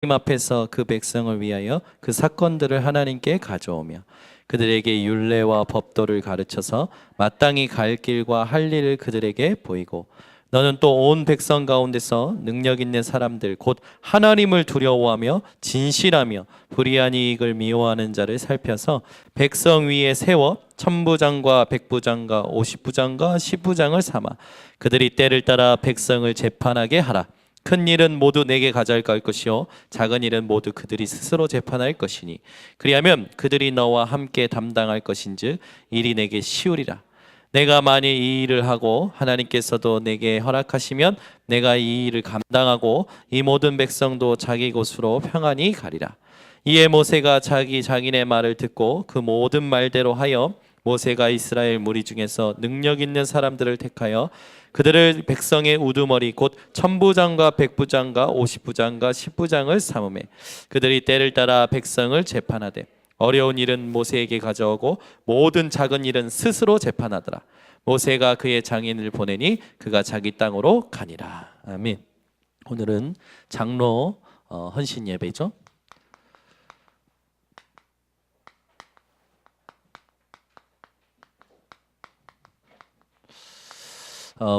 하나님 앞에서 그 백성을 위하여 그 사건들을 하나님께 가져오며 그들에게 율례와 법도를 가르쳐서 마땅히 갈 길과 할 일을 그들에게 보이고 너는 또 온 백성 가운데서 능력 있는 사람들 곧 하나님을 두려워하며 진실하며 불의한 이익을 미워하는 자를 살펴서 백성 위에 세워 천부장과 백부장과 오십부장과 십부장을 삼아 그들이 때를 따라 백성을 재판하게 하라. 큰 일은 모두 내게 가져갈 것이요 작은 일은 모두 그들이 스스로 재판할 것이니 그리하면 그들이 너와 함께 담당할 것인즉 일이 내게 쉬우리라. 내가 만일 이 일을 하고 하나님께서도 내게 허락하시면 내가 이 일을 감당하고 이 모든 백성도 자기 곳으로 평안히 가리라. 이에 모세가 자기 장인의 말을 듣고 그 모든 말대로 하여 모세가 이스라엘 무리 중에서 능력 있는 사람들을 택하여 그들을 백성의 우두머리 곧 천부장과 백부장과 오십부장과 십부장을 삼음해 그들이 때를 따라 백성을 재판하되 어려운 일은 모세에게 가져오고 모든 작은 일은 스스로 재판하더라. 모세가 그의 장인을 보내니 그가 자기 땅으로 가니라. 아멘. 오늘은 장로 헌신 예배죠.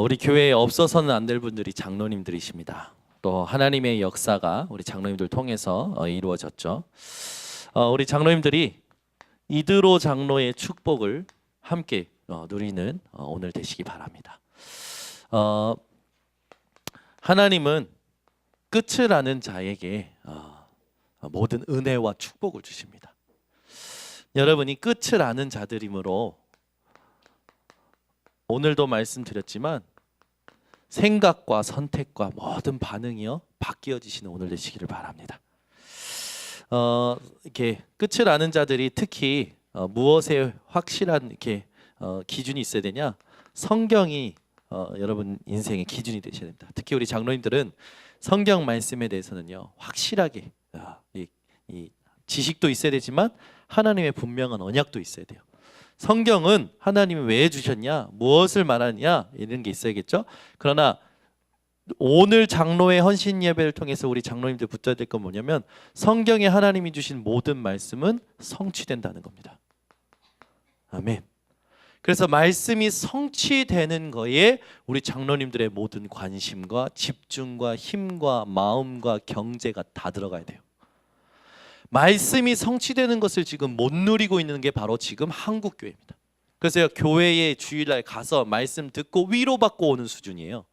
우리 교회에 없어서는 안 될 분들이 장로님들이십니다. 또 하나님의 역사가 우리 장로님들 통해서 이루어졌죠. 우리 장로님들이 이드로 장로의 축복을 함께 누리는 오늘 되시기 바랍니다. 하나님은 끝을 아는 자에게 모든 은혜와 축복을 주십니다. 여러분이 끝을 아는 자들이므로 오늘도 말씀드렸지만 생각과 선택과 모든 반응이요 바뀌어지시는 오늘 되시기를 바랍니다. 이렇게 끝을 아는 자들이 특히 무엇에 확실한 이렇게 기준이 있어야 되냐? 성경이 여러분 인생의 기준이 되셔야 됩니다. 특히 우리 장로님들은 성경 말씀에 대해서는요 확실하게 이 지식도 있어야 되지만 하나님의 분명한 언약도 있어야 돼요. 성경은 하나님이 왜 주셨냐, 무엇을 말하느냐 이런 게 있어야겠죠. 그러나 오늘 장로의 헌신 예배를 통해서 우리 장로님들 붙잡아야 될 건 뭐냐면 성경에 하나님이 주신 모든 말씀은 성취된다는 겁니다. 아멘. 그래서 말씀이 성취되는 거에 우리 장로님들의 모든 관심과 집중과 힘과 마음과 경제가 다 들어가야 돼요. 말씀이 성취되는 것을 지금 못 누리고 있는 게 바로 지금 한국 교회입니다. 그래서 교회에 주일날 가서 말씀 듣고 위로받고 오는 수준이에요.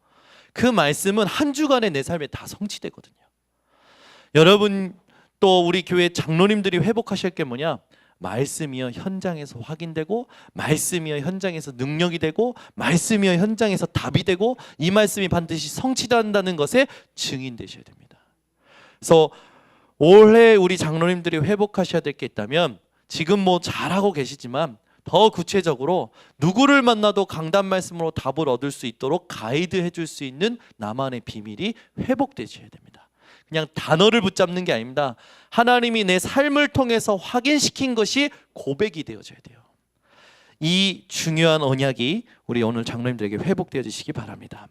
그 말씀은 한 주간에 내 삶에 다 성취되거든요. 여러분 또 우리 교회 장로님들이 회복하실 게 뭐냐? 말씀이여 현장에서 확인되고 말씀이여 현장에서 능력이 되고 말씀이여 현장에서 답이 되고 이 말씀이 반드시 성취된다는 것에 증인 되셔야 됩니다. 그래서 올해 우리 장로님들이 회복하셔야 될 게 있다면 지금 뭐 잘하고 계시지만 더 구체적으로 누구를 만나도 강단 말씀으로 답을 얻을 수 있도록 가이드해 줄 수 있는 나만의 비밀이 회복되셔야 됩니다. 그냥 단어를 붙잡는 게 아닙니다. 하나님이 내 삶을 통해서 확인시킨 것이 고백이 되어져야 돼요. 이 중요한 언약이 우리 오늘 장로님들에게 회복되어지시기 바랍니다.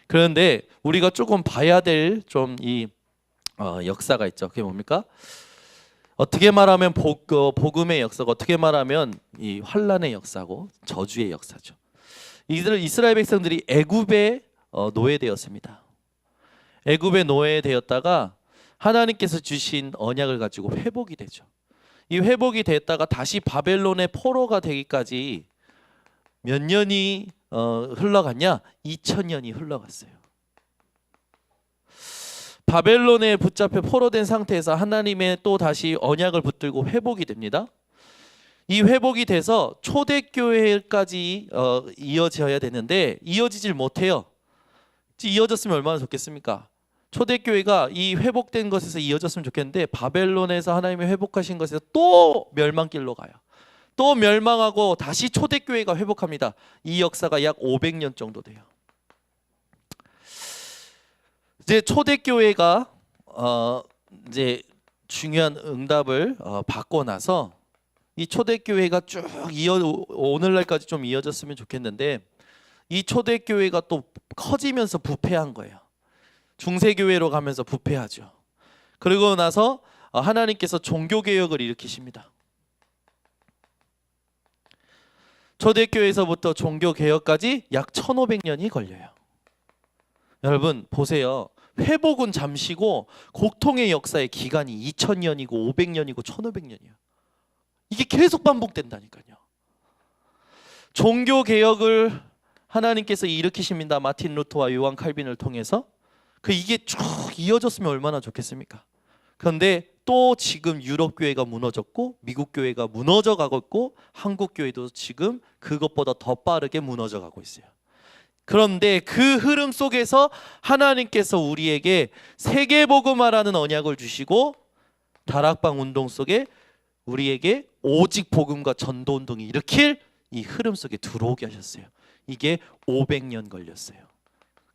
그런데 우리가 조금 봐야 될 좀 이 역사가 있죠. 그게 뭡니까? 어떻게 말하면 복음의 역사고 어떻게 말하면 이 환란의 역사고 저주의 역사죠. 이스라엘 백성들이 애굽에 노예되었습니다. 애굽에 노예되었다가 하나님께서 주신 언약을 가지고 회복이 되죠. 이 회복이 됐다가 다시 바벨론의 포로가 되기까지 몇 년이 흘러갔냐? 2000년이 흘러갔어요. 바벨론에 붙잡혀 포로된 상태에서 하나님의 또 다시 언약을 붙들고 회복이 됩니다. 이 회복이 돼서 초대교회까지 이어져야 되는데 이어지질 못해요. 이어졌으면 얼마나 좋겠습니까? 초대교회가 이 회복된 것에서 이어졌으면 좋겠는데 바벨론에서 하나님이 회복하신 것에서 또 멸망길로 가요. 또 멸망하고 다시 초대교회가 회복합니다. 이 역사가 약 500년 정도 돼요. 이제 초대교회가 이제 중요한 응답을 받고 나서 이 초대교회가 쭉 오늘날까지 좀 이어졌으면 좋겠는데 이 초대교회가 또 커지면서 부패한 거예요. 중세교회로 가면서 부패하죠. 그리고 나서 하나님께서 종교개혁을 일으키십니다. 초대교회에서부터 종교개혁까지 약 1500년이 걸려요. 여러분 보세요. 회복은 잠시고 고통의 역사의 기간이 2000년이고 500년이고 1500년이에요. 이게 계속 반복된다니까요. 종교개혁을 하나님께서 일으키십니다. 마틴 루터와 요한 칼빈을 통해서. 이게 쭉 이어졌으면 얼마나 좋겠습니까? 그런데 또 지금 유럽 교회가 무너졌고 미국 교회가 무너져 가고 있고 한국 교회도 지금 그것보다 더 빠르게 무너져 가고 있어요. 그런데 그 흐름 속에서 하나님께서 우리에게 세계복음화라는 언약을 주시고 다락방 운동 속에 우리에게 오직 복음과 전도 운동이 일으킬 이 흐름 속에 들어오게 하셨어요. 이게 500년 걸렸어요.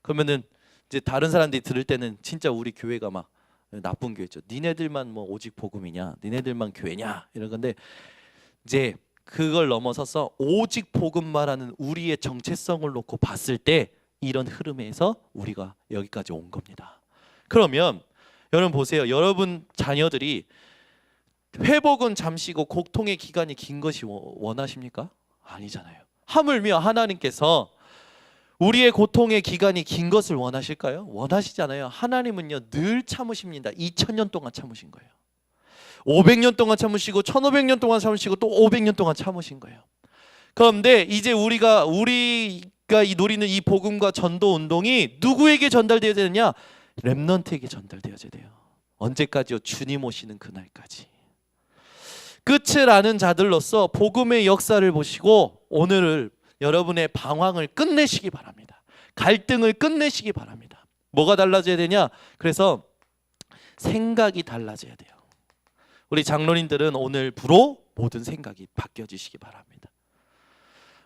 그러면은 이제 다른 사람들이 들을 때는 진짜 우리 교회가 막 나쁜 교회죠. 니네들만 뭐 오직 복음이냐, 니네들만 교회냐 이런 건데, 이제 그걸 넘어서서 오직 복음만하는 우리의 정체성을 놓고 봤을 때 이런 흐름에서 우리가 여기까지 온 겁니다. 그러면 여러분 보세요. 여러분 자녀들이 회복은 잠시고 고통의 기간이 긴 것이 원하십니까? 아니잖아요. 하물며 하나님께서 우리의 고통의 기간이 긴 것을 원하실까요? 원하시잖아요. 하나님은요 늘 참으십니다. 2000년 동안 참으신 거예요. 500년 동안 참으시고 1500년 동안 참으시고 또 500년 동안 참으신 거예요. 그런데 이제 우리가 누리는 이 복음과 전도 운동이 누구에게 전달되어야 되느냐? 렘넌트에게 전달되어야 돼요. 언제까지요? 주님 오시는 그날까지. 끝을 아는 자들로서 복음의 역사를 보시고 오늘을 여러분의 방황을 끝내시기 바랍니다. 갈등을 끝내시기 바랍니다. 뭐가 달라져야 되냐? 그래서 생각이 달라져야 돼요. 우리 장로님들은 오늘부로 모든 생각이 바뀌어지시기 바랍니다.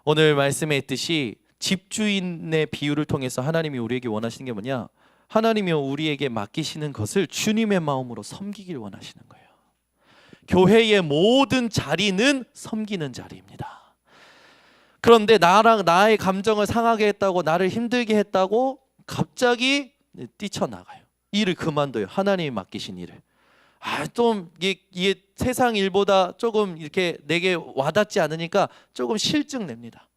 오늘 말씀에 있듯이 집주인의 비유를 통해서 하나님이 우리에게 원하시는 게 뭐냐? 하나님이 우리에게 맡기시는 것을 주님의 마음으로 섬기길 원하시는 거예요. 교회의 모든 자리는 섬기는 자리입니다. 그런데 나의 감정을 상하게 했다고, 나를 힘들게 했다고 갑자기 뛰쳐나가요. 일을 그만둬요. 하나님이 맡기신 일을. 좀 이게 세상 일보다 조금 이렇게 내게 와닿지 않으니까 조금 실증 냅니다.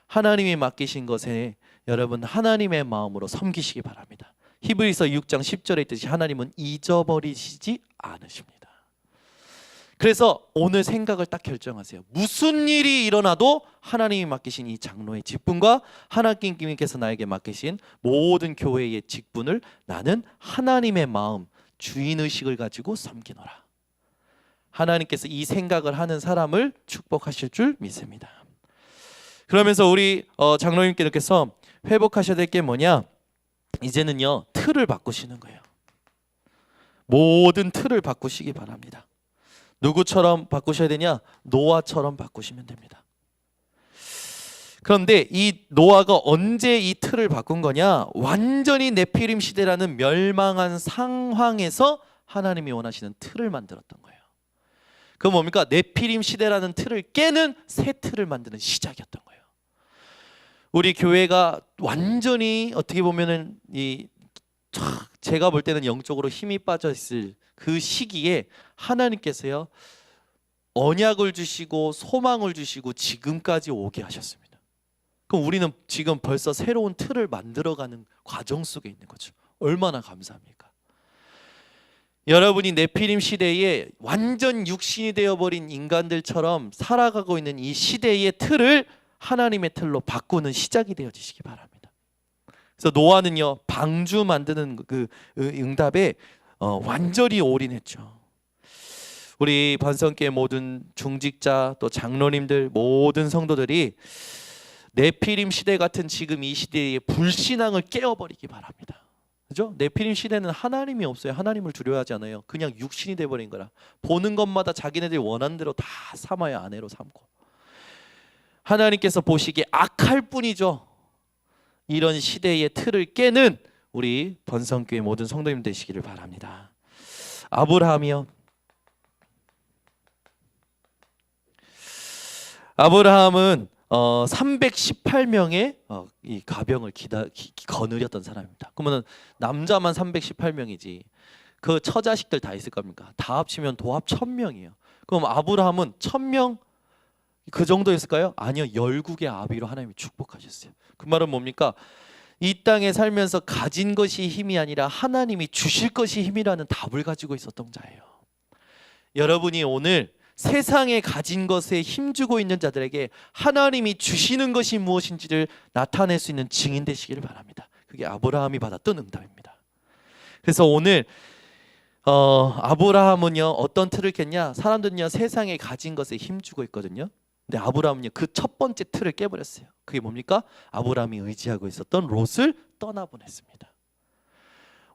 하나님이 맡기신 것에 여러분 하나님의 마음으로 섬기시기 바랍니다. 히브리서 6장 10절에 있듯이 하나님은 잊어버리시지 않으십니다. 그래서 오늘 생각을 딱 결정하세요. 무슨 일이 일어나도 하나님이 맡기신 이 장로의 직분과 하나님께서 나에게 맡기신 모든 교회의 직분을 나는 하나님의 마음, 주인의식을 가지고 섬기노라. 하나님께서 이 생각을 하는 사람을 축복하실 줄 믿습니다. 그러면서 우리 장로님께서 회복하셔야 될 게 뭐냐? 이제는요 틀을 바꾸시는 거예요. 모든 틀을 바꾸시기 바랍니다. 누구처럼 바꾸셔야 되냐? 노아처럼 바꾸시면 됩니다. 그런데 이 노아가 언제 이 틀을 바꾼 거냐? 완전히 네피림 시대라는 멸망한 상황에서 하나님이 원하시는 틀을 만들었던 거예요. 그건 뭡니까? 네피림 시대라는 틀을 깨는 새 틀을 만드는 시작이었던 거예요. 우리 교회가 완전히 어떻게 보면은 제가 볼 때는 영적으로 힘이 빠져 있을 그 시기에 하나님께서요 언약을 주시고 소망을 주시고 지금까지 오게 하셨습니다. 그럼 우리는 지금 벌써 새로운 틀을 만들어가는 과정 속에 있는 거죠. 얼마나 감사합니까? 여러분이 네피림 시대에 완전 육신이 되어버린 인간들처럼 살아가고 있는 이 시대의 틀을 하나님의 틀로 바꾸는 시작이 되어지시기 바랍니다. 그래서 노아는요 방주 만드는 그 응답에 완전히 올인했죠. 우리 반성교회 모든 중직자 또 장로님들 모든 성도들이 네피림 시대 같은 지금 이 시대의 불신앙을 깨어버리기 바랍니다. 그죠? 네피림 시대는 하나님이 없어요. 하나님을 두려워하지 않아요. 그냥 육신이 돼버린 거라. 보는 것마다 자기네들이 원하는 대로 다 삼아요. 아내로 삼고. 하나님께서 보시기에 악할 뿐이죠. 이런 시대의 틀을 깨는 우리 번성교회 모든 성도님 되시기를 바랍니다. 아브라함이요. 아브라함은 318명의 이 가병을 거느렸던 사람입니다. 그러면 남자만 318명이지 그 처자식들 다 있을 겁니까? 다 합치면 도합 1000명이에요. 그럼 아브라함은 1000명 그 정도였을까요? 아니요, 열국의 아비로 하나님이 축복하셨어요. 그 말은 뭡니까? 이 땅에 살면서 가진 것이 힘이 아니라 하나님이 주실 것이 힘이라는 답을 가지고 있었던 자예요. 여러분이 오늘 세상에 가진 것에 힘주고 있는 자들에게 하나님이 주시는 것이 무엇인지를 나타낼 수 있는 증인 되시기를 바랍니다. 그게 아브라함이 받았던 응답입니다. 그래서 오늘 아브라함은요 어떤 틀을 깼냐? 사람들은요 세상에 가진 것에 힘주고 있거든요. 근데 아브라함은요 그 첫 번째 틀을 깨버렸어요. 그게 뭡니까? 아브라함이 의지하고 있었던 롯을 떠나보냈습니다.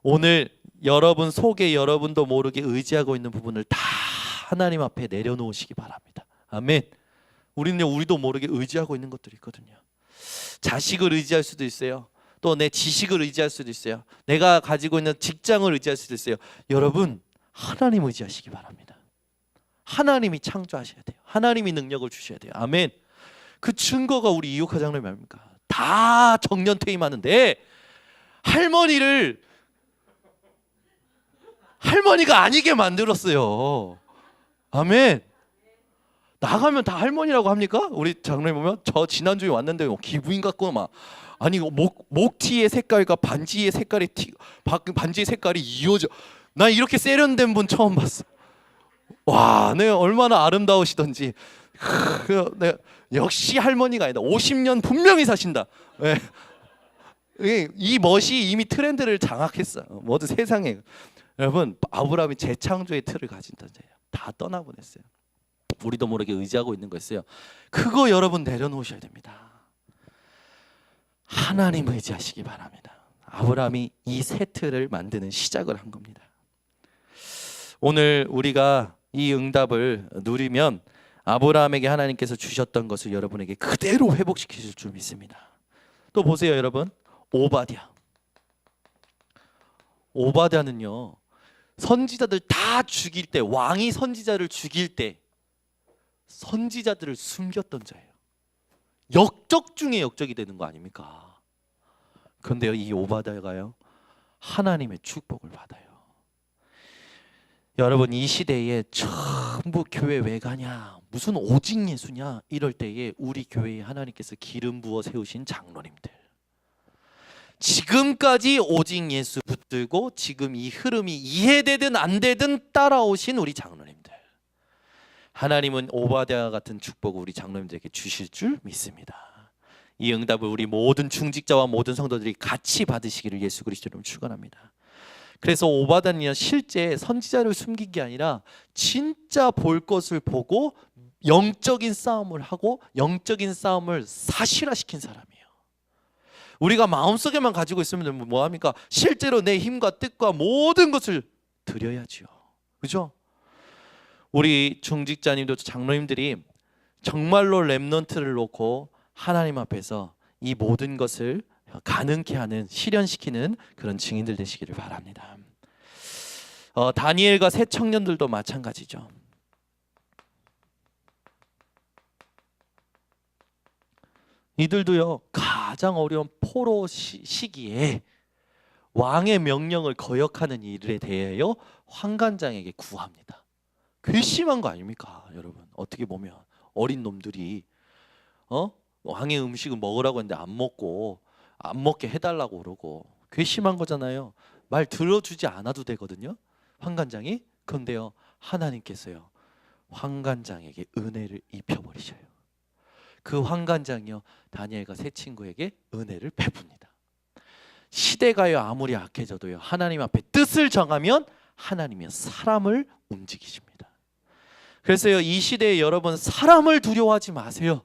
오늘 여러분 속에 여러분도 모르게 의지하고 있는 부분을 다 하나님 앞에 내려놓으시기 바랍니다. 아멘. 우리도 모르게 의지하고 있는 것들이 있거든요. 자식을 의지할 수도 있어요. 또 내 지식을 의지할 수도 있어요. 내가 가지고 있는 직장을 의지할 수도 있어요. 여러분 하나님 의지하시기 바랍니다. 하나님이 창조하셔야 돼요. 하나님이 능력을 주셔야 돼요. 아멘. 그 증거가 우리 이옥화 장로님 아닙니까? 다 정년 퇴임하는데 할머니가 아니게 만들었어요. 아멘. 나가면 다 할머니라고 합니까? 우리 장로님 보면 저 지난주에 왔는데 기부인 같고 막 아니 목티의 색깔과 반지의 색깔이 반지의 색깔이 이어져. 나 이렇게 세련된 분 처음 봤어. 와, 네 얼마나 아름다우시던지. 네, 역시 할머니가 아니다. 50년 분명히 사신다. 네. 이 멋이 이미 트렌드를 장악했어. 모든 세상에. 여러분 아브라함이 재창조의 틀을 가진 자예요. 다 떠나보냈어요. 우리도 모르게 의지하고 있는 거 있어요. 그거 여러분 내려놓으셔야 됩니다. 하나님 의지하시기 바랍니다. 아브라함이 이 새 틀을 만드는 시작을 한 겁니다. 오늘 우리가 이 응답을 누리면 아브라함에게 하나님께서 주셨던 것을 여러분에게 그대로 회복시키실 줄 믿습니다. 또 보세요 여러분. 오바댜는요 선지자들 다 죽일 때, 왕이 선지자를 죽일 때 선지자들을 숨겼던 자예요. 역적 중에 역적이 되는 거 아닙니까? 그런데요 이 오바댜가요 하나님의 축복을 받아요. 여러분 이 시대에 전부 교회 왜 가냐, 무슨 오직 예수냐 이럴 때에 우리 교회에 하나님께서 기름 부어 세우신 장로님들, 지금까지 오직 예수 붙들고 지금 이 흐름이 이해되든 안 되든 따라오신 우리 장로님들, 하나님은 오바댜 같은 축복을 우리 장로님들에게 주실 줄 믿습니다. 이 응답을 우리 모든 중직자와 모든 성도들이 같이 받으시기를 예수 그리스도로 축원합니다. 그래서 오바댜는 실제 선지자를 숨긴 게 아니라 진짜 볼 것을 보고 영적인 싸움을 하고 영적인 싸움을 사실화시킨 사람이에요. 우리가 마음속에만 가지고 있으면 뭐합니까? 실제로 내 힘과 뜻과 모든 것을 드려야죠. 그죠? 우리 중직자님도 장로님들이 정말로 렘넌트를 놓고 하나님 앞에서 이 모든 것을 가능케 하는, 실현시키는 그런 증인들 되시기를 바랍니다. 다니엘과 새 청년들도 마찬가지죠. 이들도요 가장 어려운 포로 시기에 왕의 명령을 거역하는 일에 대하여 환관장에게 구합니다. 괘씸한 거 아닙니까 여러분? 어떻게 보면 어린 놈들이 왕의 음식을 먹으라고 했는데 안 먹게 해달라고 그러고 괘씸한 거잖아요. 말 들어주지 않아도 되거든요 환관장이. 그런데요 하나님께서요 환관장에게 은혜를 입혀버리셔요. 그 환관장이요 다니엘과 세 친구에게 은혜를 베풉니다. 시대가요 아무리 악해져도요 하나님 앞에 뜻을 정하면 하나님이 사람을 움직이십니다. 그래서요 이 시대에 여러분 사람을 두려워하지 마세요.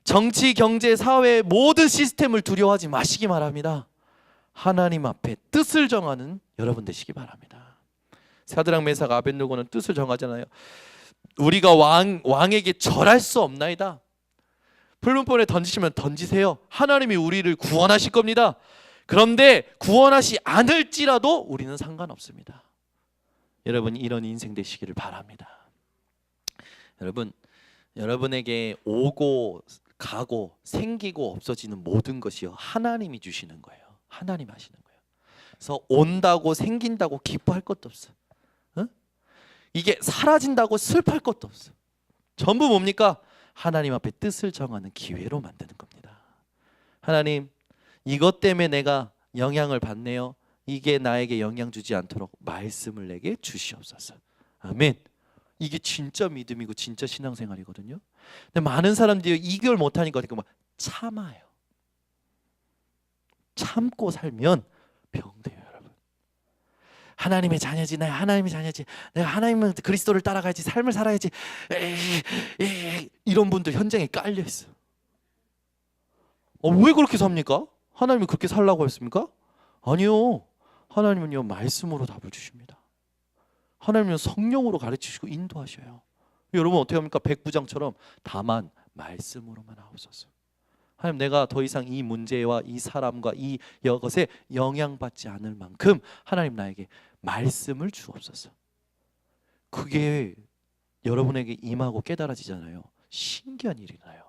정치, 경제, 사회 모든 시스템을 두려워하지 마시기 바랍니다. 하나님 앞에 뜻을 정하는 여러분 되시기 바랍니다. 사드락 메삭 아벳느고는 뜻을 정하잖아요. 우리가 왕에게 절할 수 없나이다. 풀문벌에 던지시면 던지세요. 하나님이 우리를 구원하실 겁니다. 그런데 구원하시 않을지라도 우리는 상관없습니다. 여러분 이런 인생 되시기를 바랍니다. 여러분 여러분에게 오고 가고 생기고 없어지는 모든 것이요 하나님이 주시는 거예요. 하나님 하시는 거예요. 온다고 생긴다고 기뻐할 것도 없어. 어? 이게 사라진다고 슬퍼할 것도 없어. 전부 뭡니까? 하나님 앞에 뜻을 정하는 기회로 만드는 겁니다. 하나님, 이것 때문에 내가 영향을 받네요. 이게 나에게 영향 주지 않도록 말씀을 내게 주시옵소서. 아멘. 이게 진짜 믿음이고 진짜 신앙생활이거든요. 근데 많은 사람들이 이걸 못하니까 어떻게 참아요. 참고 살면 병돼요, 여러분. 하나님의 자녀지, 내가 하나님의 자녀지, 내가 하나님은 그리스도를 따라가야지, 삶을 살아야지, 이런 분들 현장에 깔려 있어. 왜 그렇게 삽니까? 하나님이 그렇게 살라고 했습니까? 아니요. 하나님은요, 말씀으로 답을 주십니다. 하나님은 성령으로 가르치시고 인도하셔요. 여러분 어떻게 합니까? 백부장처럼 다만 말씀으로만 하옵소서. 하나님, 내가 더 이상 이 문제와 이 사람과 이 것에 영향받지 않을 만큼 하나님 나에게 말씀을 주옵소서. 그게 여러분에게 임하고 깨달아지잖아요. 신기한 일이 나요.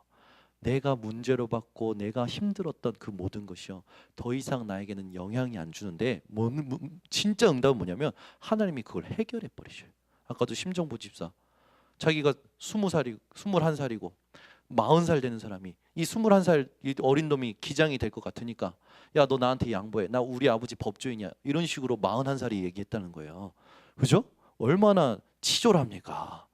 내가 문제로 받고 내가 힘들었던 그 모든 것이요, 더 이상 나에게는 영향이 안 주는데 진짜 응답은 뭐냐면 하나님이 그걸 해결해 버리셔요. 아까도 심정부 집사, 자기가 20살이 21살이고 40살 되는 사람이 이 21살 어린 놈이 기장이 될 것 같으니까, 야, 너 나한테 양보해, 나 우리 아버지 법조인이야, 이런 식으로 41살이 얘기했다는 거예요. 그죠? 얼마나 치졸합니까?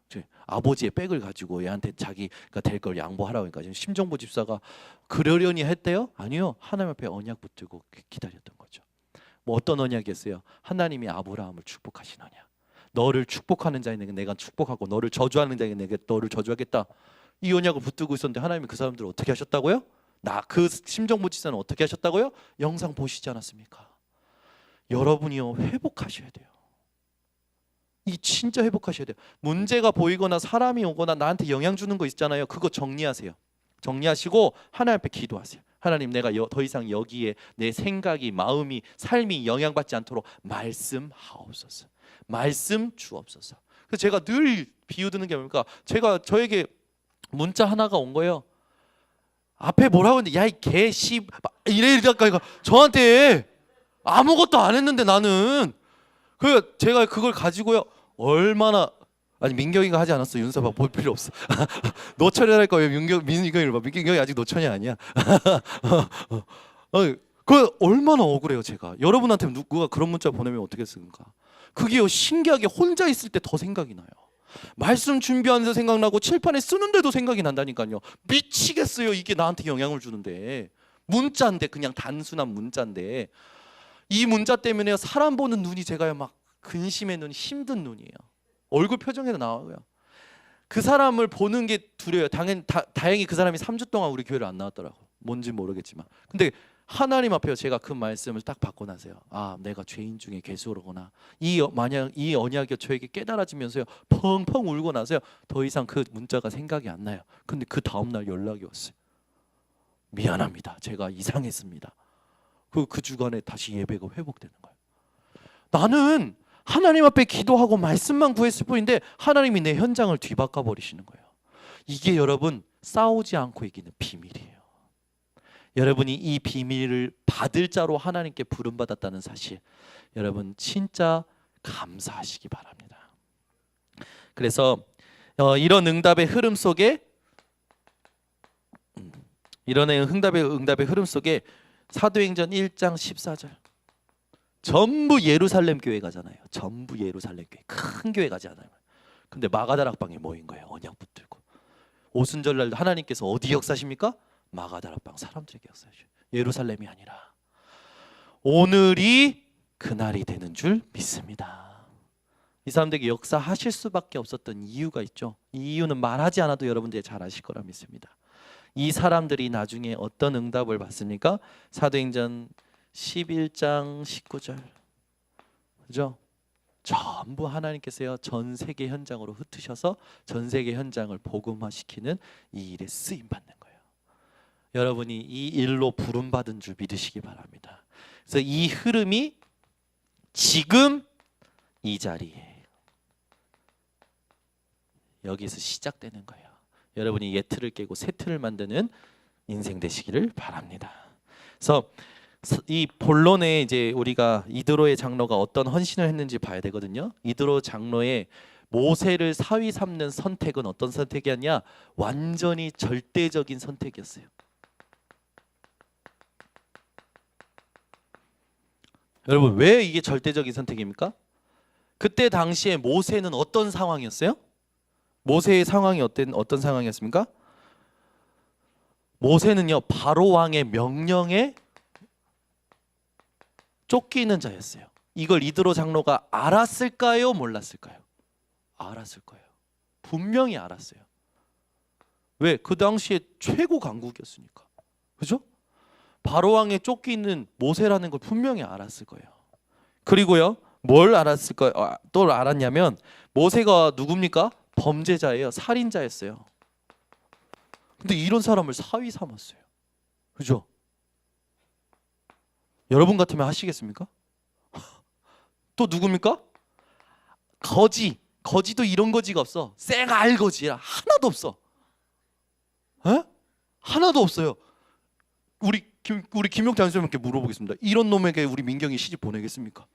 아버지의 백을 가지고 얘한테 자기가 될 걸 양보하라고 하니까 지금 심정보 집사가 그러려니 했대요? 아니요. 하나님 앞에 언약 붙들고 기다렸던 거죠. 뭐 어떤 언약이었어요? 하나님이 아브라함을 축복하신 언약. 너를 축복하는 자에게 내가 축복하고 너를 저주하는 자에게 내가 너를 저주하겠다. 이 언약을 붙들고 있었는데 하나님이 그 사람들을 어떻게 하셨다고요? 그 심정보 집사는 어떻게 하셨다고요? 영상 보시지 않았습니까? 여러분이요, 회복하셔야 돼요. 이 진짜 회복하셔야 돼요. 문제가 보이거나 사람이 오거나 나한테 영향 주는 거 있잖아요. 그거 정리하세요. 정리하시고 하나님 앞에 기도하세요. 하나님, 내가 더 이상 여기에 내 생각이, 마음이, 삶이 영향받지 않도록 말씀하옵소서. 말씀 주옵소서. 그래서 제가 늘 비유드는 게 뭡니까? 저에게 문자 하나가 온 거예요. 앞에 뭐라고 했는데, 야, 이 개씨 이래니까 저한테 아무것도 안 했는데 나는. 그 제가 그걸 가지고요, 얼마나, 아니 민경이가 하지 않았어. 윤서봐, 볼 필요 없어. 노천이 할 거예요. 민경이를 봐. 민경이 아직 노천이 아니야. 그 얼마나 억울해요. 제가 여러분한테 누가 그런 문자 보내면 어떻겠습니까? 그게요, 신기하게 혼자 있을 때 더 생각이 나요. 말씀 준비하는데 생각나고 칠판에 쓰는데도 생각이 난다니까요. 미치겠어요. 이게 나한테 영향을 주는데. 문자인데, 그냥 단순한 문자인데, 이 문자 때문에 사람 보는 눈이 제가요, 막 근심의 눈, 힘든 눈이에요. 얼굴 표정에도 나와요. 그 사람을 보는 게 두려워요. 다행히 그 사람이 3주 동안 우리 교회를 안 나왔더라고. 뭔지 모르겠지만. 근데 하나님 앞에요, 제가 그 말씀을 딱 받고 나서요, 아, 내가 죄인 중에 괴수로구나. 만약 이 언약이 저에게 깨달아지면서요, 펑펑 울고 나서요, 더 이상 그 문자가 생각이 안 나요. 근데 그 다음날 연락이 왔어요. 미안합니다. 제가 이상했습니다. 그 주간에 다시 예배가 회복되는 거예요. 나는 하나님 앞에 기도하고 말씀만 구했을 뿐인데 하나님이 내 현장을 뒤바꿔 버리시는 거예요. 이게 여러분, 싸우지 않고 이기는 비밀이에요. 여러분이 이 비밀을 받을 자로 하나님께 부름받았다는 사실, 여러분 진짜 감사하시기 바랍니다. 그래서 이런 응답의 흐름 속에 응답의 흐름 속에 사도행전 1장 14절, 전부 예루살렘 교회 가잖아요. 전부 예루살렘 교회, 큰 교회 가잖아요. 근데 마가다락방에 모인 거예요. 언약 붙들고. 오순절날 하나님께서 어디 역사십니까? 마가다락방 사람들에게 역사하셔요. 예루살렘이 아니라. 오늘이 그날이 되는 줄 믿습니다. 이 사람들에게 역사하실 수밖에 없었던 이유가 있죠. 이 이유는 말하지 않아도 여러분들이 잘 아실 거라 믿습니다. 이 사람들이 나중에 어떤 응답을 받습니까? 사도행전 11장 19절, 그죠? 전부 하나님께서요, 전 세계 현장으로 흩으셔서 전 세계 현장을 복음화시키는 이 일에 쓰임 받는 거예요. 여러분이 이 일로 부름 받은 줄 믿으시기 바랍니다. 그래서 이 흐름이 지금 이 자리에 여기서 시작되는 거예요. 여러분이 옛 틀을 깨고 새 틀을 만드는 인생 되시기를 바랍니다. 그래서 이 본론에 이제 우리가 이드로의 장로가 어떤 헌신을 했는지 봐야 되거든요. 이드로 장로의 모세를 사위 삼는 선택은 어떤 선택이었냐? 완전히 절대적인 선택이었어요. 여러분, 왜 이게 절대적인 선택입니까? 그때 당시에 모세는 어떤 상황이었어요? 모세의 상황이 어떤 상황이었습니까? 모세는요, 바로 왕의 명령에 쫓기는 자였어요. 이걸 이드로 장로가 알았을까요? 몰랐을까요? 알았을 거예요. 분명히 알았어요. 왜? 그 당시에 최고 강국이었으니까. 그죠? 바로 왕에 쫓기는 모세라는 걸 분명히 알았을 거예요. 그리고요, 뭘 알았을 거예요? 또 알았냐면 모세가 누굽니까? 범죄자예요. 살인자였어요. 근데 이런 사람을 사위 삼았어요. 그죠? 여러분 같으면 하시겠습니까? 또 누굽니까? 거지도 이런 거지가 없어. 쌩알거지야. 하나도 없어. 에? 하나도 없어요. 우리 김용태 선생님께 물어보겠습니다. 이런 놈에게 우리 민경이 시집 보내겠습니까?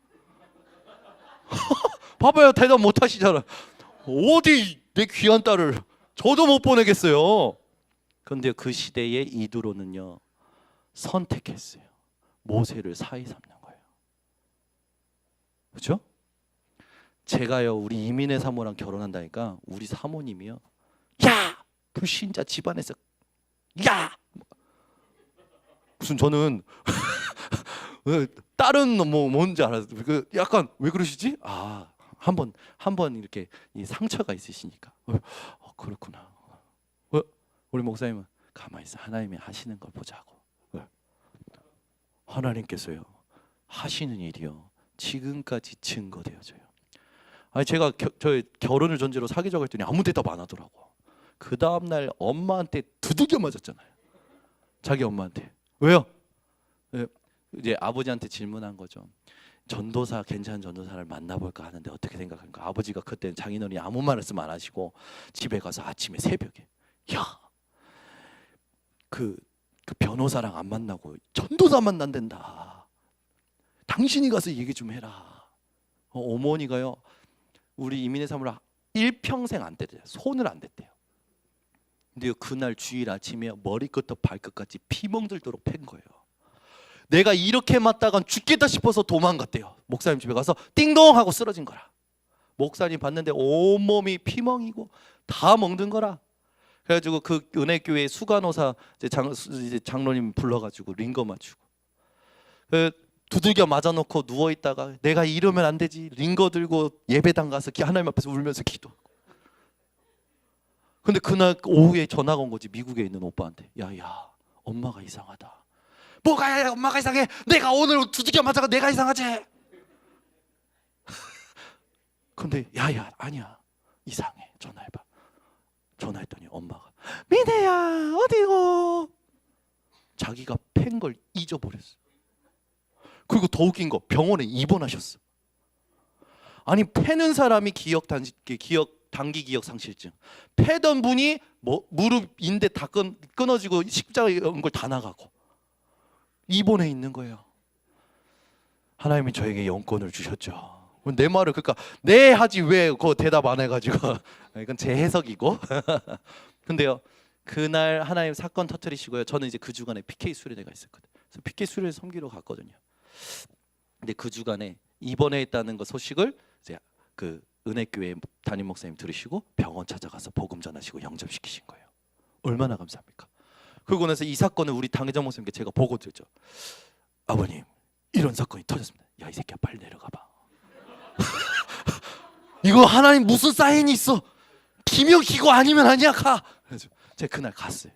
봐봐요, 대답 못 하시잖아. 어디 내 귀한 딸을 저도 못 보내겠어요. 그런데 그 시대의 이두로는요, 선택했어요. 모세를 사위 삼는 거예요. 그렇죠? 제가요, 우리 이민의 사모랑 결혼한다니까 우리 사모님이요, 야! 불신자 집안에서 야! 무슨 저는 딸은 뭐 뭔지 알아요. 그 약간 왜 그러시지? 한번 이렇게 이 상처가 있으시니까. 그렇구나. 우리 목사님은 가만히 있어. 하나님이 하시는 걸 보자고. 하나님께서요, 하시는 일이요, 지금까지 증거되어져요. 아니, 제가 저 결혼을 전제로 사귀자고 했더니 아무 대답 안 하더라고. 그 다음 날 엄마한테 두들겨 맞았잖아요. 자기 엄마한테. 왜요? 이제 아버지한테 질문한 거죠. 전도사, 괜찮은 전도사를 만나볼까 하는데 어떻게 생각합니까? 아버지가 그때 장인어른이 아무 말씀 안 하시고 집에 가서 아침에 새벽에, 야, 그 변호사랑 안 만나고 전도사 만난댄다. 당신이 가서 얘기 좀 해라. 어머니가요, 우리 이민의 사모를 일평생 안 뗐대요. 손을 안 댔대요. 근데 그날 주일 아침에 머리끝부터 발끝까지 피 멍들도록 팬 거예요. 내가 이렇게 맞다간 죽겠다 싶어서 도망갔대요. 목사님 집에 가서 띵동 하고 쓰러진 거라. 목사님 봤는데 온몸이 피멍이고 다 멍든 거라. 그래가지고 그 은혜교회 수간호사 이제 장로님 불러가지고 링거 맞추고, 두들겨 맞아놓고 누워 있다가 내가 이러면 안 되지, 링거 들고 예배당 가서 하나님 앞에서 울면서 기도하고. 근데 그날 오후에 전화가 온 거지, 미국에 있는 오빠한테. 야야, 엄마가 이상하다. 뭐가 엄마가 이상해? 내가 오늘 두들겨 맞아가 내가 이상하지? 근데 야야, 아니야, 이상해. 전화해봐. 전화했더니 엄마가, 민혜야 어디고? 자기가 팬 걸 잊어버렸어. 그리고 더 웃긴 거, 병원에 입원하셨어. 아니, 패는 사람이 단기 기억 상실증, 패던 분이 무릎 인대 다 끊어지고 십자가 이런 걸 다 나가고 입원해 있는 거예요. 하나님이 저에게 영권을 주셨죠. 내 말을, 그러니까 네 하지 왜 그거 대답 안 해가지고 이건 제 해석이고. 근데요, 그날 하나님 사건 터뜨리시고요, 저는 이제 그 주간에 PK 수련회가 있었거든요. 그래서 PK 수련회 섬기러 갔거든요. 근데 그 주간에 입원해 있다는 거 소식을 이제 그 은혜교회 담임 목사님 들으시고 병원 찾아가서 복음 전하시고 영접시키신 거예요. 얼마나 감사합니까? 그러고 나서 이 사건을 우리 당회장 목사님께 제가 보고 드렸죠. 아버님, 이런 사건이 터졌습니다. 야, 이 새끼야, 빨리 내려가 봐. 이거 하나님 무슨 사인이 있어? 기면 기고 아니면 아니야, 가. 그래서 제가 그날 갔어요.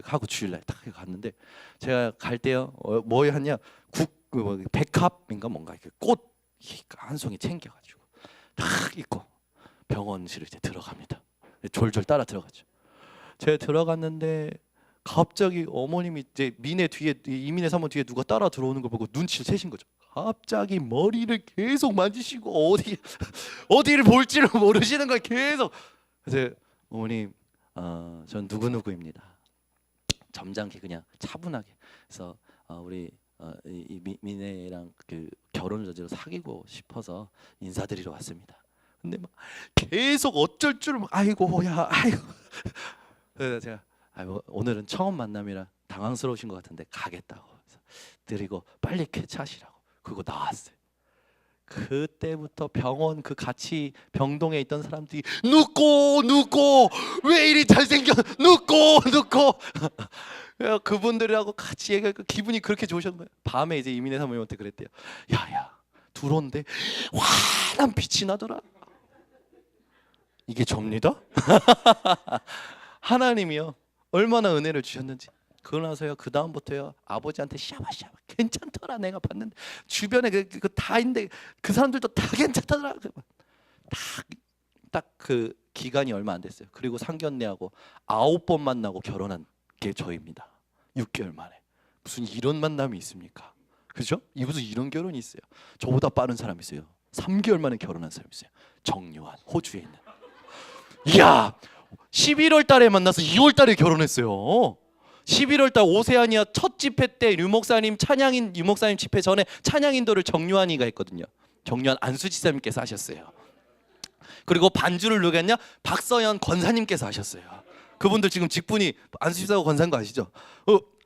하고 주일날 딱 갔는데, 제가 갈 때요, 뭐 했냐, 백합인가 뭔가 꽃 한 송이 챙겨가지고 딱 입고 병원실을 이제 들어갑니다. 졸졸 따라 들어가죠. 제가 들어갔는데 갑자기 어머님이 이제 이민의 사모 뒤에 누가 따라 들어오는 걸 보고 눈치를 채신 거죠. 갑자기 머리를 계속 만지시고 어디를 볼지를 모르시는 거예요, 계속. 그래서 어머님, 전 누구누구입니다. 점잖게 그냥 차분하게. 그래서 우리 미네랑 그 결혼을 저지로 사귀고 싶어서 인사드리러 왔습니다. 근데 막 계속 어쩔 줄 막 아이고야 아이고. 그래서 제가 오늘은 처음 만남이라 당황스러우신 것 같은데 가겠다고. 그래서 드리고 빨리 쾌차하시라고. 그거 나왔어요. 그때부터 병원 그 같이 병동에 있던 사람들이 눕고 왜 이리 잘생겨 눕고 그분들하고 같이 얘기하니까 기분이 그렇게 좋으셨는 거예요. 밤에 이제 이민혜 사모님한테 그랬대요. 야야 들어온데 환한 빛이 나더라. 이게 접니다. 하나님이요 얼마나 은혜를 주셨는지. 그러고 나서요 그 다음부터요 아버지한테 샤바샤바 괜찮더라 내가 봤는데 주변에 그 다 있는데 그 사람들도 다 괜찮더라. 딱 그 기간이 얼마 안 됐어요. 그리고 상견례하고 9번 만나고 결혼한 게 저입니다. 6개월 만에. 무슨 이런 만남이 있습니까? 그죠? 무슨 이런 결혼이 있어요? 저보다 빠른 사람이 있어요. 3개월 만에 결혼한 사람이 있어요. 정요한 호주에 있는. 이야 11월 달에 만나서 2월 달에 결혼했어요. 11월 달 오세아니아 첫 집회 때 유목사님 집회 전에 찬양 인도를 정요한이가 했거든요. 정요한 안수지사님께서 하셨어요. 그리고 반주를 누가 했냐? 박서연 권사님께서 하셨어요. 그분들 지금 직분이 안수지사하고 권사인 거 아시죠?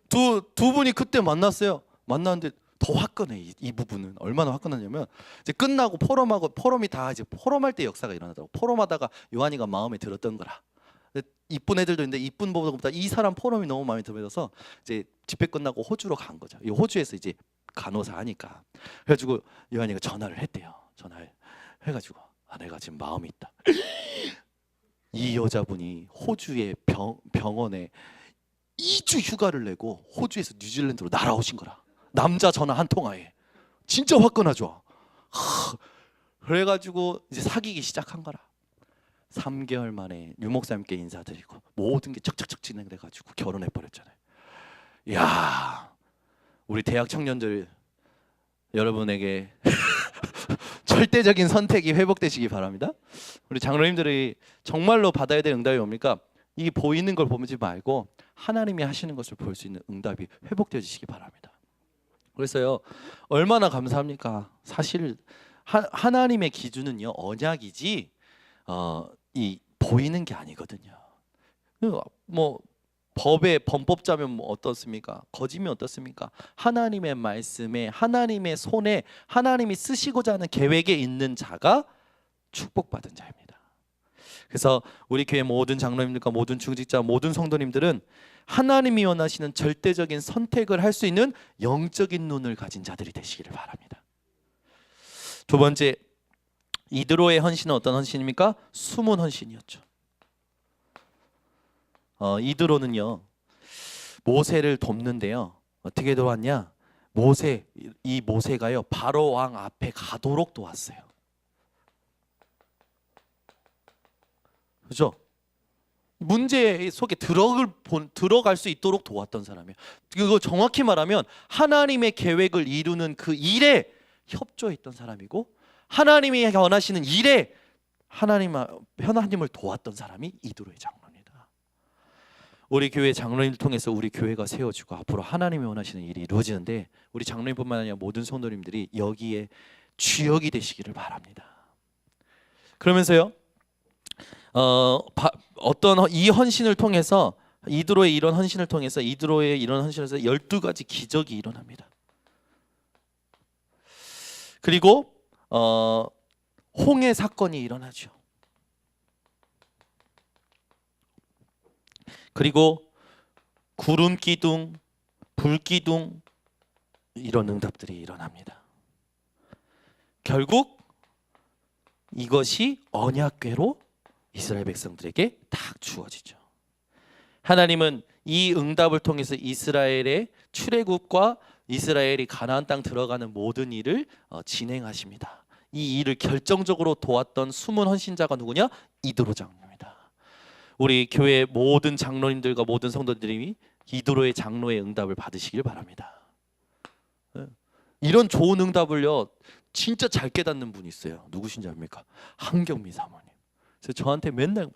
두 분이 그때 만났어요. 만났는데 더 화끈해. 이 부분은 얼마나 화끈하냐면 이제 끝나고 포럼이 다 이제 포럼할 때 역사가 일어나더라고. 포럼하다가 요한이가 마음에 들었던 거라. 이쁜 애들도 있는데 이쁜 보다 이 사람 포럼이 너무 마음에 들어서 이제 집회 끝나고 호주로 간 거죠. 이 호주에서 이제 간호사 하니까 그래가지고 요한이가 전화를 했대요. 전화를 해가지고 내가 지금 마음이 있다. 이 여자분이 호주의 병원에 2주 휴가를 내고 호주에서 뉴질랜드로 날아오신 거라. 남자 전화 한 통화에. 진짜 화끈하죠. 그래가지고 이제 사귀기 시작한 거라. 3개월 만에 유목사님께 인사드리고 모든 게 척척척 진행돼가지고 결혼해버렸잖아요. 이야 우리 대학 청년들 여러분에게 절대적인 선택이 회복되시기 바랍니다. 우리 장로님들이 정말로 받아야 될 응답이 뭡니까? 이게 보이는 걸 보지 말고 하나님이 하시는 것을 볼 수 있는 응답이 회복되시기 바랍니다. 그래서요 얼마나 감사합니까? 사실 하나님의 기준은요 언약이지 이 보이는 게 아니거든요. 뭐 법의 범법자면 뭐 어떻습니까? 거짓면 어떻습니까? 하나님의 말씀에 하나님의 손에 하나님이 쓰시고자 하는 계획에 있는 자가 축복받은 자입니다. 그래서 우리 교회 모든 장로님들과 모든 중직자 모든 성도님들은 하나님이 원하시는 절대적인 선택을 할 수 있는 영적인 눈을 가진 자들이 되시기를 바랍니다. 두 번째 이드로의 헌신은 어떤 헌신입니까? 숨은 헌신이었죠. 이드로는요 모세를 돕는데요 어떻게 도왔냐? 이 모세가요 바로 왕 앞에 가도록 도왔어요. 그죠? 문제 속에 들어갈 수 있도록 도왔던 사람이에요. 그거 정확히 말하면 하나님의 계획을 이루는 그 일에 협조했던 사람이고 하나님이 원하시는 일에 하나님을 도왔던 사람이 이드로의 장로입니다. 우리 교회 장로님을 통해서 우리 교회가 세워지고 앞으로 하나님이 원하시는 일이 이루어지는데 우리 장로님뿐만 아니라 모든 성도님들이 여기에 주역이 되시기를 바랍니다. 그러면서요 어떤 이 헌신을 통해서 이드로의 이런 헌신을 통해서 12가지 기적이 일어납니다. 그리고 홍해 사건이 일어나죠. 그리고 구름 기둥, 불 기둥 이런 응답들이 일어납니다. 결국 이것이 언약궤로 이스라엘 백성들에게 딱 주어지죠. 하나님은 이 응답을 통해서 이스라엘의 출애굽과 이스라엘이 가나안 땅 들어가는 모든 일을 진행하십니다. 이 일을 결정적으로 도왔던 숨은 헌신자가 누구냐? 이드로 장로입니다. 우리 교회 모든 장로님들과 모든 성도들이 이드로의 장로의 응답을 받으시길 바랍니다. 이런 좋은 응답을요 진짜 잘 깨닫는 분이 있어요. 누구신지 압니까? 한경미 사모님. 그래서 저한테 맨날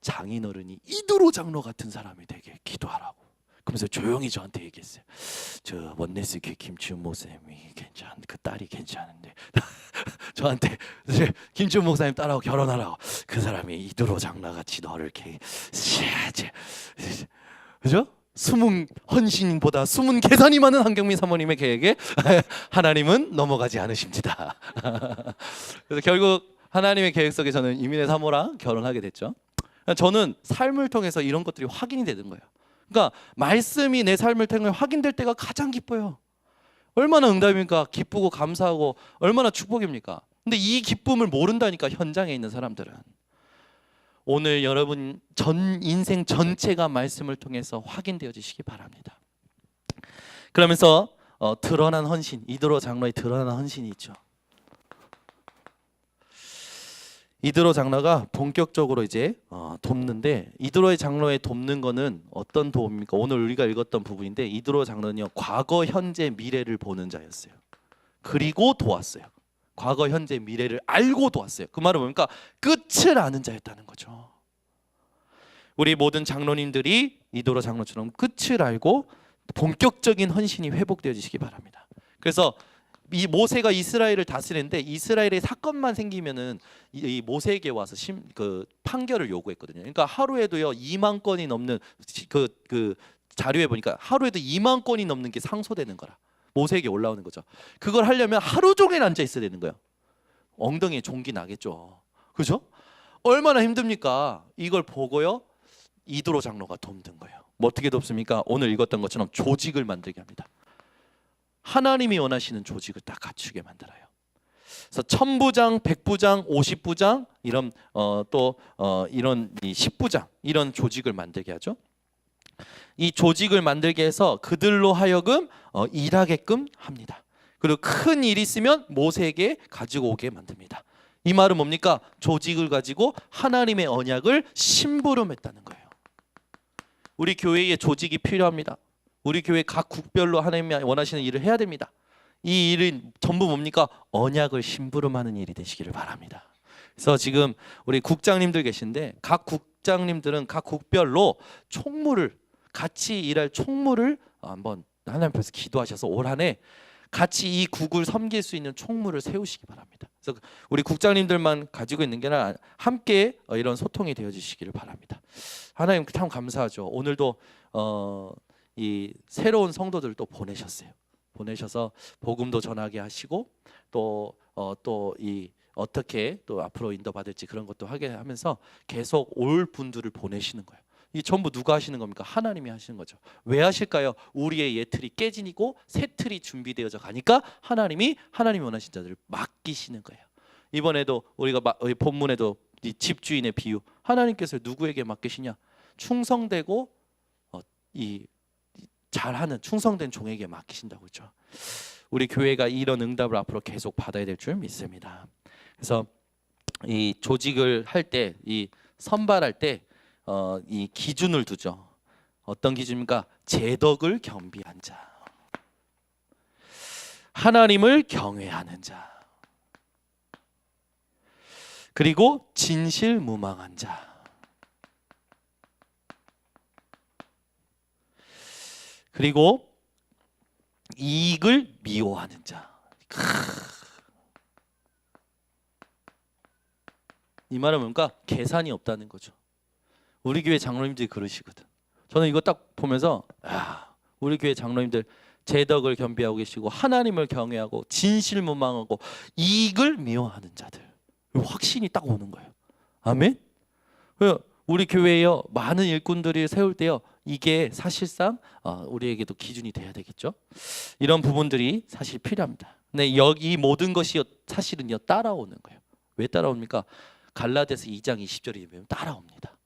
장인어른이 이드로 장로 같은 사람이 되게 기도하라고. 그러면서 조용히 저한테 얘기했어요. 저 원네스 교회 김치훈 목사님이 그 딸이 괜찮은데 저한테 김치훈 목사님 딸하고 결혼하라고. 그 사람이 이드로 장로같이 너를 이렇게 그죠? 숨은 헌신보다 숨은 계산이 많은 한경민 사모님의 계획에 하나님은 넘어가지 않으십니다. 그래서 결국 하나님의 계획 속에 저는 이민혜 사모랑 결혼하게 됐죠. 저는 삶을 통해서 이런 것들이 확인이 되는 거예요. 그러니까 말씀이 내 삶을 통해 확인될 때가 가장 기뻐요. 얼마나 응답입니까? 기쁘고 감사하고 얼마나 축복입니까? 근데 이 기쁨을 모른다니까, 현장에 있는 사람들은. 오늘 여러분 전 인생 전체가 말씀을 통해서 확인되어지시기 바랍니다. 그러면서 드러난 헌신, 이드로 장로의 드러난 헌신이 있죠. 이드로 장로가 본격적으로 이제 돕는데, 이드로의 장로의 돕는 거는 어떤 도움입니까? 오늘 우리가 읽었던 부분인데, 이드로 장로는요, 과거, 현재, 미래를 보는 자였어요. 그리고 도왔어요. 과거, 현재, 미래를 알고 도왔어요. 그 말은 뭡니까? 끝을 아는 자였다는 거죠. 우리 모든 장로님들이 이도로 장로처럼 끝을 알고 본격적인 헌신이 회복되어지시기 바랍니다. 그래서 이 모세가 이스라엘을 다스리는데, 이스라엘의 사건만 생기면은 이 모세에게 와서 그 판결을 요구했거든요. 그러니까 하루에도요 2만 건이 넘는 그 자료에 보니까 하루에도 2만 건이 넘는 게 상소되는 거라. 모세에게 올라오는 거죠. 그걸 하려면 하루 종일 앉아 있어야 되는 거예요. 엉덩이에 종기 나겠죠. 그죠? 얼마나 힘듭니까? 이걸 보고요, 이드로 장로가 돕는 거예요. 뭐 어떻게 돕습니까? 오늘 읽었던 것처럼 조직을 만들게 합니다. 하나님이 원하시는 조직을 딱 갖추게 만들어요. 그래서 1000부장, 100부장, 50부장 이런 이런 10부장 이런 조직을 만들게 하죠. 이 조직을 만들게 해서 그들로 하여금 일하게끔 합니다. 그리고 큰 일이 있으면 모세에게 가지고 오게 만듭니다. 이 말은 뭡니까? 조직을 가지고 하나님의 언약을 심부름했다는 거예요. 우리 교회에 조직이 필요합니다. 우리 교회 각 국별로 하나님이 원하시는 일을 해야 됩니다. 이 일은 전부 뭡니까? 언약을 심부름하는 일이 되시기를 바랍니다. 그래서 지금 우리 국장님들 계신데, 각 국장님들은 각 국별로 총무를, 같이 일할 총무를 한번 하나님 앞에서 기도하셔서 올 한 해 같이 이 국을 섬길 수 있는 총무를 세우시기 바랍니다. 그래서 우리 국장님들만 가지고 있는 게 아니라 함께 이런 소통이 되어지시기를 바랍니다. 하나님 참 감사하죠. 오늘도 이 새로운 성도들 또 보내셨어요. 보내셔서 복음도 전하게 하시고 또 이 어떻게 또 앞으로 인도받을지 그런 것도 하게 하면서 계속 올 분들을 보내시는 거예요. 이 전부 누가 하시는 겁니까? 하나님이 하시는 거죠. 왜 하실까요? 우리의 옛 틀이 깨지고 새 틀이 준비되어져 가니까 하나님이 원하신 자들을 맡기시는 거예요. 이번에도 우리가 본문에도 이 집주인의 비유, 하나님께서 누구에게 맡기시냐? 충성되고 이 잘하는 충성된 종에게 맡기신다고 했죠. 우리 교회가 이런 응답을 앞으로 계속 받아야 될 줄 믿습니다. 그래서 이 조직을 할 때, 이 선발할 때 이 기준을 두죠. 어떤 기준입니까? 제덕을 겸비한 자, 하나님을 경외하는 자, 그리고 진실무망한 자, 그리고 이익을 미워하는 자. 이 말은 뭔가 계산이 없다는 거죠. 우리 교회 장로님들이 그러시거든. 저는 이거 딱 보면서 우리 교회 장로님들 제덕을 겸비하고 계시고 하나님을 경외하고 진실무망하고 이익을 미워하는 자들, 확신이 딱 오는 거예요. 아멘. 우리 교회에요 많은 일꾼들이 세울 때요, 이게 사실상 우리에게도 기준이 돼야 되겠죠. 이런 부분들이 사실 필요합니다. 근데 여기 모든 것이 사실은요 따라오는 거예요. 왜 따라옵니까? 갈라디아서 2장 20절에 보면 따라옵니다.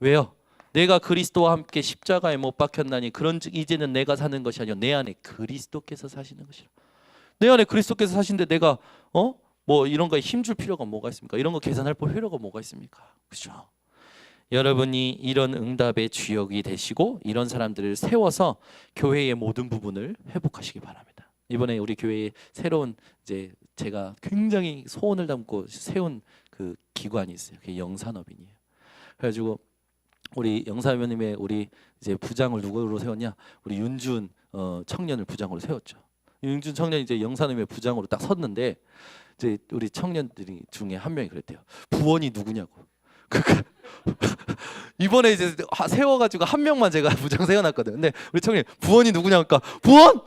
왜요? 내가 그리스도와 함께 십자가에 못 박혔나니 그런즉 이제는 내가 사는 것이 아니요 내 안에 그리스도께서 사시는 것이라. 내 안에 그리스도께서 사시는데 내가 뭐 이런 거에 힘줄 필요가 뭐가 있습니까? 이런 거 계산할 필요가 뭐가 있습니까? 그렇죠? 여러분이 이런 응답의 주역이 되시고 이런 사람들을 세워서 교회의 모든 부분을 회복하시기 바랍니다. 이번에 우리 교회에 새로운 이제 제가 굉장히 소원을 담고 세운 그 기관이 있어요. 그게 영산업인이에요. 그래가지고 우리 영사위원님의 우리 이제 부장을 누구로 세웠냐? 우리 윤준 청년을 부장으로 세웠죠. 윤준 청년이 이제 영사님의 부장으로 딱 섰는데 이제 우리 청년들이 중에 한 명이 그랬대요. 부원이 누구냐고. 이번에 이제 세워가지고 한 명만 제가 부장 세워놨거든. 근데 우리 청년 부원이 누구냐니까 부원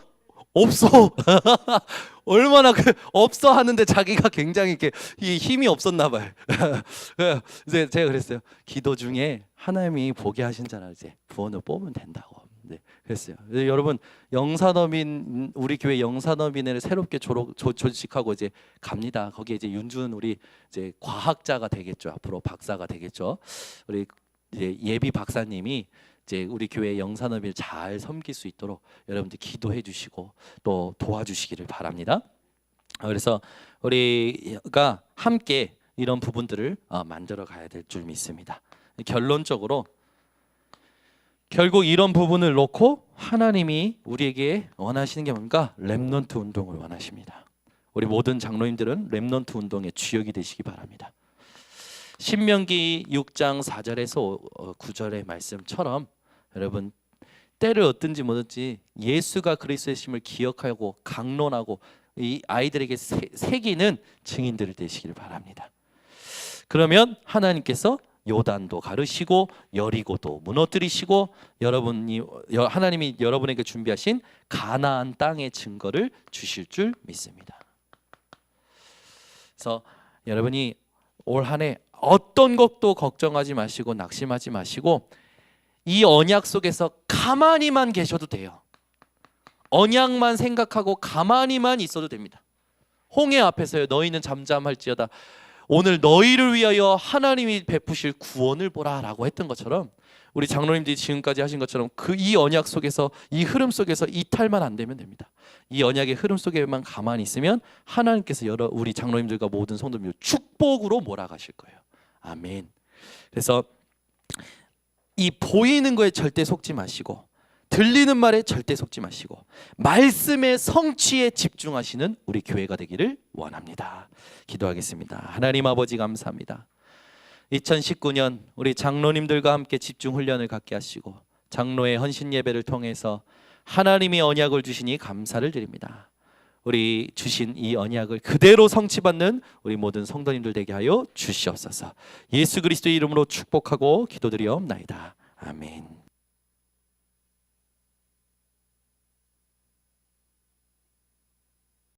없어. 얼마나 없어 하는데 자기가 굉장히 이렇게 힘이 없었나 봐요. 이제 제가 그랬어요. 기도 중에 하나님이 보게 하신 자라 이제 부원을 뽑으면 된다고. 네, 그랬어요. 여러분 영산어민 우리 교회 영산어민회를 새롭게 조직하고 이제 갑니다. 거기에 이제 윤준 우리 이제 과학자가 되겠죠. 앞으로 박사가 되겠죠. 우리 이제 예비 박사님이 이제 우리 교회 영산업을 잘 섬길 수 있도록 여러분들 기도해 주시고 또 도와주시기를 바랍니다. 그래서 우리가 함께 이런 부분들을 만들어 가야 될 줄 믿습니다. 결론적으로 결국 이런 부분을 놓고 하나님이 우리에게 원하시는 게 뭔가 렘넌트 운동을 원하십니다. 우리 모든 장로님들은 렘넌트 운동의 주역이 되시기 바랍니다. 신명기 6장 4절에서 9절의 말씀처럼 여러분 때를 얻든지 뭐든지 예수가 그리스도의 심을 기억하고 강론하고 이 아이들에게 새기는 증인들이 되시기를 바랍니다. 그러면 하나님께서 요단도 가르시고 여리고도 무너뜨리시고 하나님이 여러분에게 준비하신 가나안 땅의 증거를 주실 줄 믿습니다. 그래서 여러분이 올 한 해 어떤 것도 걱정하지 마시고 낙심하지 마시고 이 언약 속에서 가만히만 계셔도 돼요. 언약만 생각하고 가만히만 있어도 됩니다. 홍해 앞에서요 너희는 잠잠할지어다 오늘 너희를 위하여 하나님이 베푸실 구원을 보라 라고 했던 것처럼 우리 장로님들이 지금까지 하신 것처럼 이 언약 속에서 이 흐름 속에서 이탈만 안 되면 됩니다. 이 언약의 흐름 속에만 가만히 있으면 하나님께서 우리 장로님들과 모든 성도님을 축복으로 몰아가실 거예요. 아멘. 그래서 이 보이는 거에 절대 속지 마시고 들리는 말에 절대 속지 마시고 말씀의 성취에 집중하시는 우리 교회가 되기를 원합니다. 기도하겠습니다. 하나님 아버지 감사합니다. 2019년 우리 장로님들과 함께 집중 훈련을 갖게 하시고 장로의 헌신 예배를 통해서 하나님이 언약을 주시니 감사를 드립니다. 우리 주신 이 언약을 그대로 성취받는 우리 모든 성도님들 되게 하여 주시옵소서. 예수 그리스도의 이름으로 축복하고 기도드리옵나이다. 아멘.